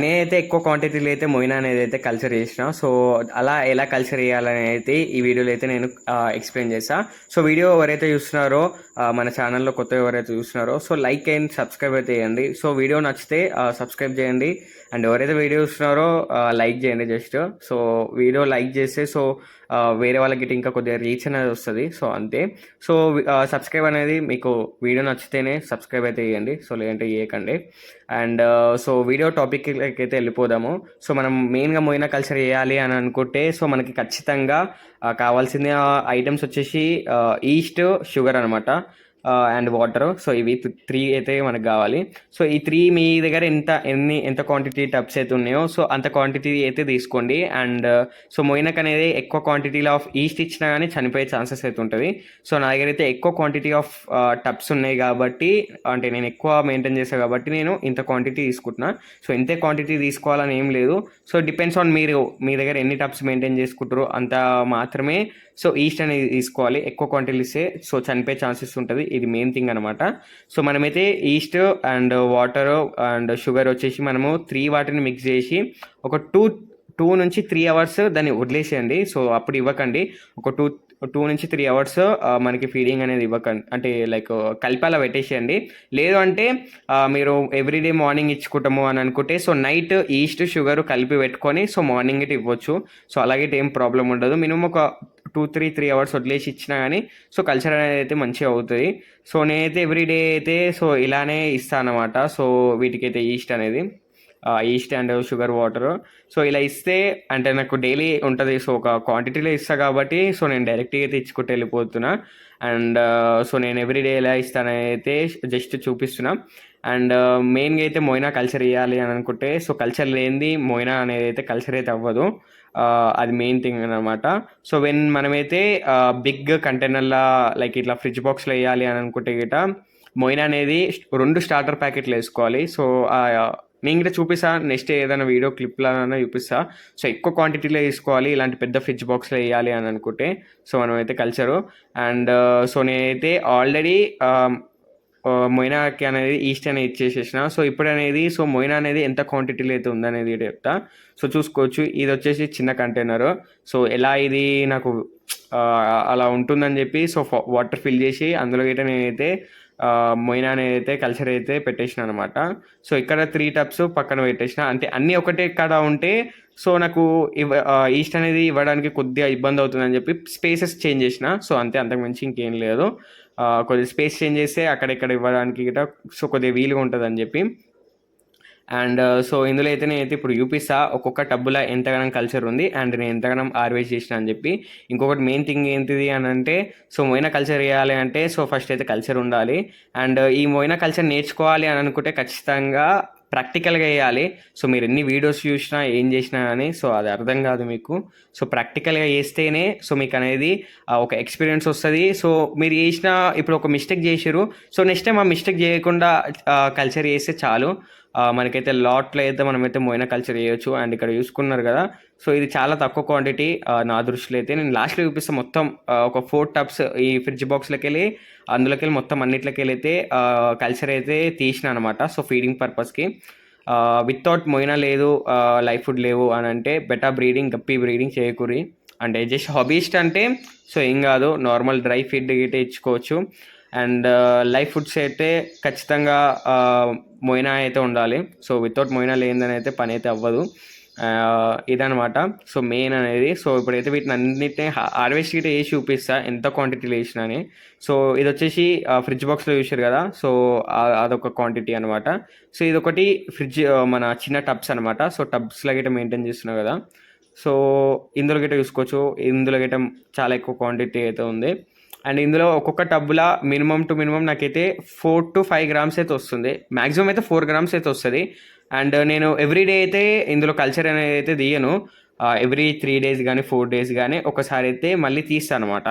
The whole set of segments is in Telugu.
నేనైతే ఎక్కువ క్వాంటిటీలో అయితే మొయినా అనేది అయితే కల్చర్ చేసిన. సో అలా ఎలా కల్చర్ చేయాలని అయితే ఈ వీడియోలో అయితే నేను ఎక్స్ప్లెయిన్ చేస్తా. సో వీడియో ఎవరైతే చూస్తున్నారో మన ఛానల్లో కొత్త ఎవరైతే చూస్తున్నారో సో లైక్ అండ్ సబ్స్క్రైబ్ అయితే చేయండి. సో వీడియో నచ్చితే సబ్స్క్రైబ్ చేయండి. అండ్ ఎవరైతే వీడియో చూస్తున్నారో లైక్ చేయండి జస్ట్. సో వీడియో లైక్ చేస్తే సో వేరే వాళ్ళకి ఇంకా కొద్దిగా రీచ్ అనేది వస్తుంది. సో అంతే. సో సబ్స్క్రైబ్ అనేది మీకు వీడియో నచ్చితేనే సబ్స్క్రైబ్ అయితే చేయండి. సో లేదంటే చేయకండి. అండ్ సో వీడియో టాపిక్కి అయితే వెళ్ళిపోదాము. సో మనం మెయిన్గా మొయినా కల్చర్ చేయాలి అని అనుకుంటే సో మనకి ఖచ్చితంగా కావాల్సిన ఐటమ్స్ వచ్చేసి ఈస్ట్, షుగర్ అనమాట, అండ్ వాటర్. సో ఇవి 3 అయితే మనకు కావాలి. సో ఈ 3 మీ దగ్గర ఎంత క్వాంటిటీ టబ్స్ అయితే ఉన్నాయో సో అంత క్వాంటిటీ అయితే తీసుకోండి. అండ్ సో మొయినక్ అనేది ఎక్కువ క్వాంటిటీలో ఆఫ్ ఈస్ట్ ఇచ్చినా కానీ చనిపోయే ఛాన్సెస్ అయితే ఉంటుంది. సో నా దగ్గర అయితే ఎక్కువ క్వాంటిటీ ఆఫ్ టబ్స్ ఉన్నాయి కాబట్టి, అంటే నేను ఎక్కువ మెయింటైన్ చేస్తాను కాబట్టి నేను ఇంత క్వాంటిటీ తీసుకుంటున్నా. సో ఇంతే క్వాంటిటీ తీసుకోవాలని ఏం లేదు. సో డిపెండ్స్ ఆన్ మీ దగ్గర ఎన్ని టబ్స్ మెయింటైన్ చేసుకుంటారో అంత మాత్రమే సో ఈస్ట్ అనేది తీసుకోవాలి. ఎక్కువ క్వాంటిటీ ఇస్తే సో చనిపోయే ఛాన్సెస్ ఉంటుంది. ఇది మెయిన్ థింగ్ అనమాట. సో మనమైతే east and water and sugar వచ్చేసి మనము 3 వాటిని మిక్స్ చేసి ఒక 2 నుంచి 3 అవర్స్ దాన్ని వదిలేసేయండి. సో అప్పుడు ఇవ్వకండి. ఒక 2 నుంచి 3 అవర్స్ మనకి ఫీడింగ్ అనేది ఇవ్వకండి, అంటే లైక్ కలిపి అలా పెట్టేసేయండి. లేదు అంటే మీరు ఎవ్రీడే మార్నింగ్ ఇచ్చుకుంటాము అని అనుకుంటే సో నైట్ ఈస్ట్ షుగర్ కలిపి పెట్టుకొని సో మార్నింగ్ ఇటు ఇవ్వచ్చు. సో అలాగే ఏం ప్రాబ్లం ఉండదు. మినిమం ఒక 3 అవర్స్ వదిలేసి ఇచ్చినా కానీ సో కల్చర్ అనేది అయితే మంచిగా అవుతుంది. సో నేనైతే ఎవ్రీడే అయితే సో ఇలానే ఇస్తాను అనమాట. సో వీటికైతే ఈస్ట్ అనేది east and sugar water so ఇలా ఇస్తే అంటే నాకు డైలీ ఉంటుంది. సో ఒక క్వాంటిటీలో ఇస్తా కాబట్టి సో నేను డైరెక్ట్గా అయితే ఇచ్చుకుంటూ వెళ్ళిపోతున్నా. అండ్ సో నేను ఎవ్రీడే ఎలా ఇస్తానైతే జస్ట్ చూపిస్తున్నా. అండ్ మెయిన్గా అయితే మొయినా కల్చర్ ఇవ్వాలి అని అనుకుంటే సో కల్చర్ లేనిది మొయినా అనేది అయితే కల్చర్ అయితే అవ్వదు. అది మెయిన్ థింగ్ అనమాట. సో మనమైతే బిగ్ కంటైనర్లా లైక్ ఇట్లా ఫ్రిడ్జ్ బాక్స్లో వేయాలి అని అనుకుంటే గిట మొయినా అనేది 2 స్టార్టర్ ప్యాకెట్లు వేసుకోవాలి. సో నేను కూడా చూపిస్తా, నెక్స్ట్ ఏదైనా వీడియో క్లిప్లో చూపిస్తా. సో ఎక్కువ క్వాంటిటీలో తీసుకోవాలి ఇలాంటి పెద్ద ఫ్రిడ్జ్ బాక్స్లో వేయాలి అని అనుకుంటే సో మనమైతే కల్చరు. అండ్ సో నేనైతే ఆల్రెడీ మొయినాకి అనేది ఈస్ట్ అనేది ఇచ్చేసేసిన. సో ఇప్పుడు అనేది సో మొయినా అనేది ఎంత క్వాంటిటీలో అయితే ఉందనేది చెప్తా. సో చూసుకోవచ్చు, ఇది వచ్చేసి చిన్న కంటైనరు. సో ఎలా ఇది నాకు అలా ఉంటుందని చెప్పి సో వాటర్ ఫిల్ చేసి అందులో గిట్ట నేనైతే మొయినా అనేది అయితే కల్చర్ అయితే పెట్టేసిన అనమాట. సో ఇక్కడ 3 టబ్స్ పక్కన పెట్టేసిన. అంటే అన్నీ ఒకటే ఇక్కడ ఉంటే సో నాకు ఈస్ట్ అనేది ఇవ్వడానికి కొద్దిగా ఇబ్బంది అవుతుందని చెప్పి స్పేసెస్ చేంజ్ చేసిన. సో అంతే, అంతకు మించి ఇంకేం లేదు. కొద్దిగా స్పేస్ చేంజ్ చేస్తే అక్కడెక్కడ ఇవ్వడానికి గిట్ట సో కొద్దిగా వీలుగా ఉంటుందని చెప్పి. అండ్ సో ఇందులో అయితే నేనైతే ఇప్పుడు చూపిస్తా ఒక్కొక్క టబ్బులో ఎంతగానం కల్చర్ ఉంది అండ్ నేను ఎంతగానం ఆర్వేస్ చేసిన అని చెప్పి. ఇంకొకటి మెయిన్ థింగ్ ఏంటిది అని అంటే సో మొయినా కల్చర్ చేయాలి అంటే సో ఫస్ట్ అయితే కల్చర్ ఉండాలి. అండ్ ఈ మొయినా కల్చర్ నేర్చుకోవాలి అని అనుకుంటే ఖచ్చితంగా ప్రాక్టికల్గా వేయాలి. సో మీరు ఎన్ని వీడియోస్ చూసినా ఏం చేసినా కానీ సో అది అర్థం కాదు మీకు. సో ప్రాక్టికల్గా చేస్తేనే సో మీకు అనేది ఒక ఎక్స్పీరియన్స్ వస్తుంది. సో మీరు చేసిన ఇప్పుడు ఒక మిస్టేక్ చేసారు, సో నెక్స్ట్ టైం ఆ మిస్టేక్ చేయకుండా కల్చర్ చేస్తే చాలు. మనకైతే లాట్లో అయితే మనమైతే మొయినా కల్చర్ చేయొచ్చు. అండ్ ఇక్కడ చూసుకున్నారు కదా, సో ఇది చాలా తక్కువ క్వాంటిటీ నా దృష్టిలో అయితే. నేను లాస్ట్లో చూపిస్తాను మొత్తం ఒక 4 టబ్స్ ఈ ఫ్రిడ్జ్ బాక్స్లోకి వెళ్ళి అందులోకి వెళ్ళి మొత్తం అన్నిట్లోకి వెళ్ళి అయితే కల్చర్ అయితే తీసిన అనమాట. సో ఫీడింగ్ పర్పస్కి వితౌట్ మొయినా లేదు, లైఫ్ ఫుడ్ లేవు అని అంటే బెటర్ బ్రీడింగ్, గప్పీ బ్రీడింగ్ చేయకూరి. అంటే జస్ట్ హాబీస్ట్ అంటే సో ఏం కాదు, నార్మల్ డ్రై ఫీడ్ గిట్ట ఇచ్చుకోవచ్చు. అండ్ లైఫ్ ఫుడ్స్ అయితే ఖచ్చితంగా మొయినా అయితే ఉండాలి. సో వితౌట్ మొయినా లేనిదని అయితే పని అయితే అవ్వదు. ఇదనమాట సో మెయిన్ అనేది. సో ఇప్పుడైతే వీటిని అన్నిటిని హార్వెస్ట్ గిట్ట వేసి చూపిస్తా ఎంత క్వాంటిటీలో వేసినా అని. సో ఇది వచ్చేసి ఫ్రిడ్జ్ బాక్స్లో చూసారు కదా, సో అదొక క్వాంటిటీ అనమాట. సో ఇదొకటి ఫ్రిడ్జ్ మన చిన్న టబ్స్ అనమాట. సో టబ్స్లో గిట్ట మెయింటైన్ చేస్తున్నావు కదా, సో ఇందులో గిట్ట చూసుకోవచ్చు. ఇందులో గిట్ట చాలా ఎక్కువ క్వాంటిటీ అయితే ఉంది. అండ్ ఇందులో ఒక్కొక్క టబ్బులా మినిమం టు మినిమం నాకైతే 4 to 5 గ్రామ్స్ అయితే వస్తుంది. మ్యాక్సిమం అయితే 4 గ్రామ్స్ అయితే వస్తుంది. అండ్ నేను ఎవ్రీడే అయితే ఇందులో కల్చర్ అనేది అయితే తీయను. ఎవ్రీ 3 days కానీ 4 days కానీ ఒకసారి అయితే మళ్ళీ తీస్తాను అనమాట.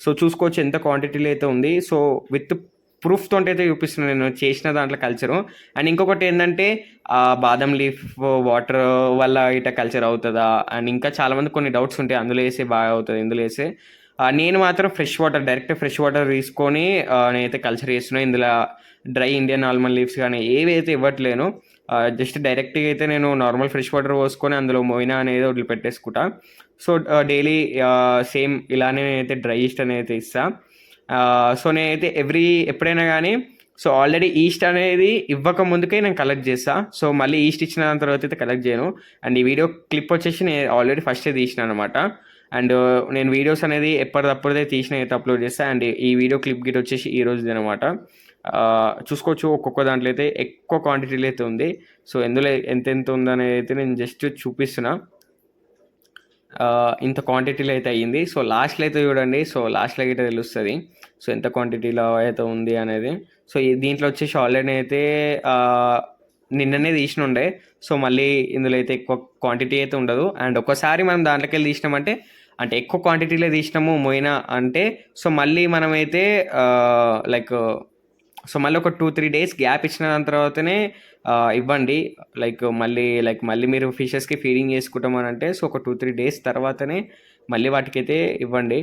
సో చూసుకోవచ్చు ఎంత క్వాంటిటీలో అయితే ఉంది. సో విత్ ప్రూఫ్తో అయితే చూపిస్తున్నాను నేను చేసిన దాంట్లో కల్చరు. అండ్ ఇంకొకటి ఏంటంటే బాదం లీఫ్ వాటర్ వల్ల ఇట కల్చర్ అవుతుందా అండ్ ఇంకా చాలామంది కొన్ని డౌట్స్ ఉంటాయి, అందులో వేస్తే బాగా అవుతుంది ఇందులో వేస్తే. నేను మాత్రం డైరెక్ట్ ఫ్రెష్ వాటర్ తీసుకొని నేనైతే కల్చర్ చేస్తున్నాను. ఇందులో డ్రై ఇండియన్ ఆల్మండ్ లీవ్స్ కానీ ఏవైతే ఇవ్వట్లేను. జస్ట్ డైరెక్ట్గా అయితే నేను నార్మల్ ఫ్రెష్ వాటర్ పోసుకొని అందులో మొయినా అనేది వదిలిపెట్టేసుకుంటా. సో డైలీ సేమ్ ఇలానే నేనైతే డ్రై ఈస్ట్ అనేది అయితే ఇస్తా. సో నేనైతే ఎప్పుడైనా కానీ సో ఆల్రెడీ ఈస్ట్ అనేది ఇవ్వక ముందుకే నేను కలెక్ట్ చేస్తా. సో మళ్ళీ ఈస్ట్ ఇచ్చిన దాని తర్వాత అయితే కలెక్ట్ చేయను. అండ్ ఈ వీడియో క్లిప్ వచ్చేసి నేను ఆల్రెడీ ఫస్టే తీసిన అనమాట. అండ్ నేను వీడియోస్ అనేది ఎప్పటిదప్పుడే తీసిన అయితే అప్లోడ్ చేస్తా. అండ్ ఈ వీడియో క్లిప్ గిట్ వచ్చేసి ఈ రోజుది అనమాట. చూసుకోవచ్చు ఒక్కొక్క దాంట్లో అయితే ఎక్కువ క్వాంటిటీలో అయితే ఉంది. సో ఎందులో ఎంత ఉందనేది అయితే నేను జస్ట్ చూపిస్తున్నా. ఇంత క్వాంటిటీలో అయితే అయ్యింది. సో లాస్ట్లో అయితే చూడండి. సో లాస్ట్లో అయితే తెలుస్తుంది సో ఎంత క్వాంటిటీలో అయితే ఉంది అనేది. సో దీంట్లో వచ్చేసి ఆల్రెడీ అయితే నిన్ననే తీసినుండే. సో మళ్ళీ ఇందులో అయితే ఎక్కువ క్వాంటిటీ అయితే ఉండదు. అండ్ ఒక్కసారి మనం దాంట్లోకి వెళ్ళి తీసినామంటే అంటే ఎక్కువ క్వాంటిటీలో తీసినాము మొయినా అంటే సో మళ్ళీ మనమైతే లైక్ సో మళ్ళీ ఒక 2-3 డేస్ గ్యాప్ ఇచ్చిన దాని తర్వాతనే ఇవ్వండి. మళ్ళీ మీరు ఫిషెస్కి ఫీడింగ్ చేసుకుంటామని అంటే సో ఒక 2-3 డేస్ తర్వాతనే మళ్ళీ వాటికైతే ఇవ్వండి.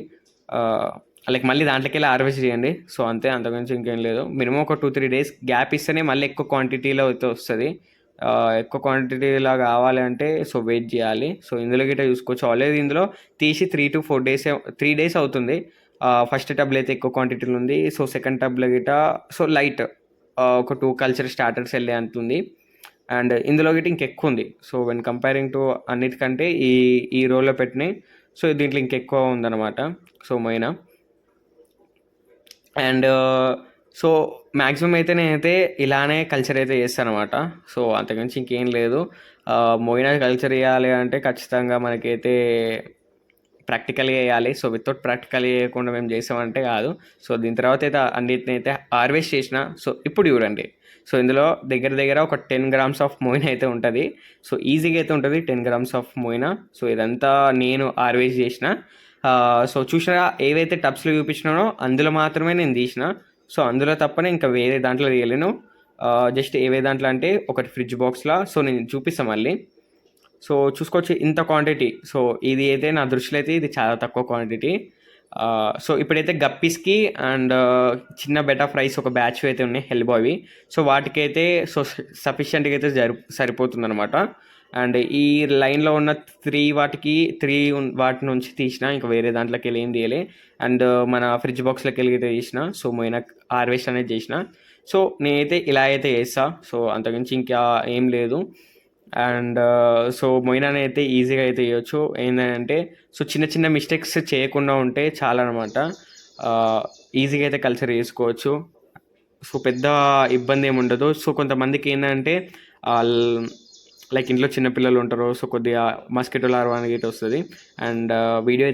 మళ్ళీ దాంట్లోకి వెళ్ళి హార్వెస్ట్ చేయండి. సో అంతే, అంతకుమించి ఇంకేం లేదు. మినిమం ఒక 2-3 డేస్ గ్యాప్ ఇస్తేనే మళ్ళీ ఎక్కువ క్వాంటిటీలో అయితే వస్తుంది. ఎక్కువ క్వాంటిటీలా కావాలి అంటే సో వెయిట్ చేయాలి. సో ఇందులో గిట్ట చూసుకోవచ్చు. ఆల్రెడీ ఇందులో తీసి 3-4 డేస్ 3 డేస్ అవుతుంది. ఫస్ట్ టబ్లో అయితే ఎక్కువ క్వాంటిటీలో ఉంది. సో సెకండ్ టబ్లో గిట్ట సో లైట్ ఒక 2 కల్చర్ స్టార్టర్స్ వెళ్ళే అంతుంది. అండ్ ఇందులో గిట్ట ఇంకెక్కువ ఉంది. సో వెన్ కంపేరింగ్ టు అన్నిటికంటే ఈ రోల్లో పెట్టినాయి సో దీంట్లో ఇంకెక్కువ ఉందన్నమాట. సో మొయినా అండ్ సో మ్యాక్సిమం అయితే నేనైతే ఇలానే కల్చర్ అయితే చేస్తాను అనమాట. సో అంతకుమించి ఇంకేం లేదు. మొయినా కల్చర్ చేయాలి అంటే ఖచ్చితంగా మనకైతే ప్రాక్టికల్గా వేయాలి. సో వితౌట్ ప్రాక్టికల్ చేయకుండా మేము చేసామంటే కాదు. సో దీని తర్వాత అయితే అన్నిటిని అయితే హార్వెస్ట్ చేసిన. సో ఇప్పుడు చూడండి. సో ఇందులో దగ్గర ఒక 10 grams ఆఫ్ మొయినా అయితే ఉంటుంది. సో ఈజీగా అయితే ఉంటుంది 10 grams ఆఫ్ మొయినా. సో ఇదంతా నేను హార్వెస్ట్ చేసిన. సో చూసినా ఏవైతే టబ్స్లో చూపించినానో అందులో మాత్రమే నేను తీసిన. సో అందులో తప్పనే ఇంకా వేరే దాంట్లో తీయలేను. జస్ట్ ఏవే దాంట్లో అంటే ఒకటి ఫ్రిడ్జ్ బాక్స్లో. సో నేను చూపిస్తాను మళ్ళీ. సో చూసుకోవచ్చు ఇంత క్వాంటిటీ. సో ఇది అయితే నా దృష్టిలో అయితే ఇది చాలా తక్కువ క్వాంటిటీ. సో ఇప్పుడైతే గప్పీస్కి అండ్ చిన్న బెటా ఫ్రైస్ ఒక బ్యాచ్ అయితే ఉన్నాయి హెల్బావి. సో వాటికైతే సో సఫిషియెంట్గా అయితే సరిపోతుంది అనమాట. అండ్ ఈ లైన్లో ఉన్న 3 వాటి నుంచి తీసిన. ఇంకా వేరే దాంట్లోకి వెళ్ళి ఏం తీయలే. అండ్ మన ఫ్రిడ్జ్ బాక్స్లోకి వెళ్ళి తీసిన. సో మొయినా హార్వెస్ట్ అనేది చేసిన. సో నేనైతే ఇలా అయితే చేస్తా. సో అంతకుమించి ఇంకా ఏం లేదు. అండ్ సో మొయినాని అయితే ఈజీగా అయితే చేయొచ్చు. ఏంటంటే సో చిన్న మిస్టేక్స్ చేయకుండా ఉంటే చాలా అనమాట. ఈజీగా అయితే కల్చర్ చేసుకోవచ్చు. సో పెద్ద ఇబ్బంది ఏమి ఉండదు. సో కొంతమందికి ఏంటంటే ఇంట్లో చిన్నపిల్లలు ఉంటారు. సో కొద్దిగా మస్కిటో లార్వా అనేది వస్తుంది. And video